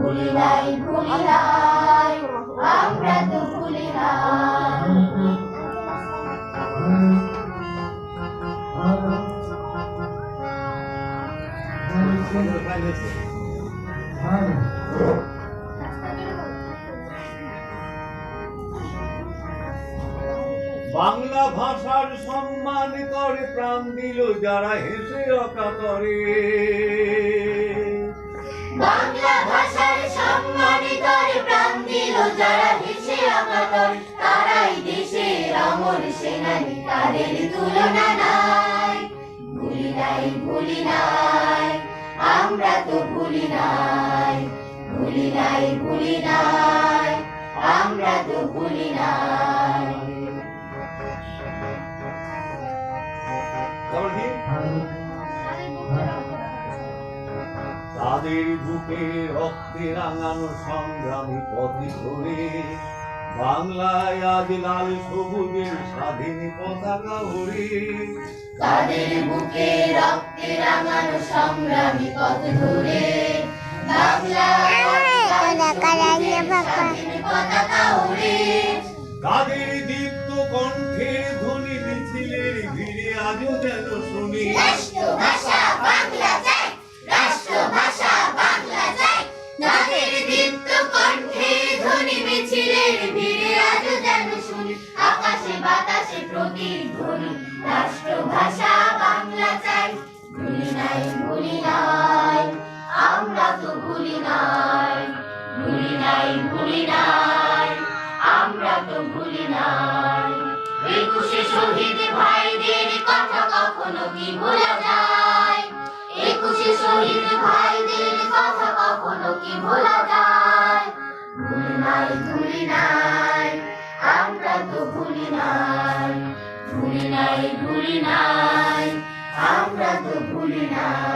ভুলি নাই ভুলি নাই আমরা তো ভুলি নাই। বাংলা ভাষার সম্মান করে প্রাণ দিল যারা হেসে অকাতরে। বাংলা ভাষার সম্মান করে প্রাণ দিল যারা হেসে অকাতরে। তারাই দেশের অমর সেনানী, তাদের তুলনা নাই। ভুলি নাই ভুলি নাই আমরা তো ভুলি নাই। ভুলি নাই ভুলি নাই আমরা তো ভুলি নাই। তাদের বুকে রক্তে রাঙানো সংগ্রামী পথে ধরে বাংলায় আজ লাল সবুজের স্বাধীন পতাকা ওড়ে। তাদের বুকে রক্তে রাঙানো সংগ্রামী পথ ধরে বাংলায় স্বাধীন পতাকা ওড়ে। তাদের দীপ্ত কণ্ঠের ধ্বনি মিছিলের ভিড়ে আজও যেন শুনি। রাষ্ট্রভাষা বাংলা চাই, রাষ্ট্রভাষা বাংলা চাই। তাদের দীপ্ত কণ্ঠের ধ্বনি মিছিলের ভিড়ে আজও যেন শুনি। আকাশে বাতাসে প্রতিধ্বনি, রাষ্ট্রভাষা বাংলা চাই। ভুলি নাই ভুলি নাই আমরা তো ভুলি নাই। ভুলি নাই ভুলি নাই আমরা তো ভুলি নাই। 21শে শহীদ ভাইদের কথা কখনো কি ভোলা যায়? 21শে শহীদ ভাইদের কথা কখনো কি ভোলা যায়? ভুলি নাই ভুলি নাই আমরা তো ভুলি নাই। ভুলি নাই ভুলি নাই আমরা তো ভুলি নাই।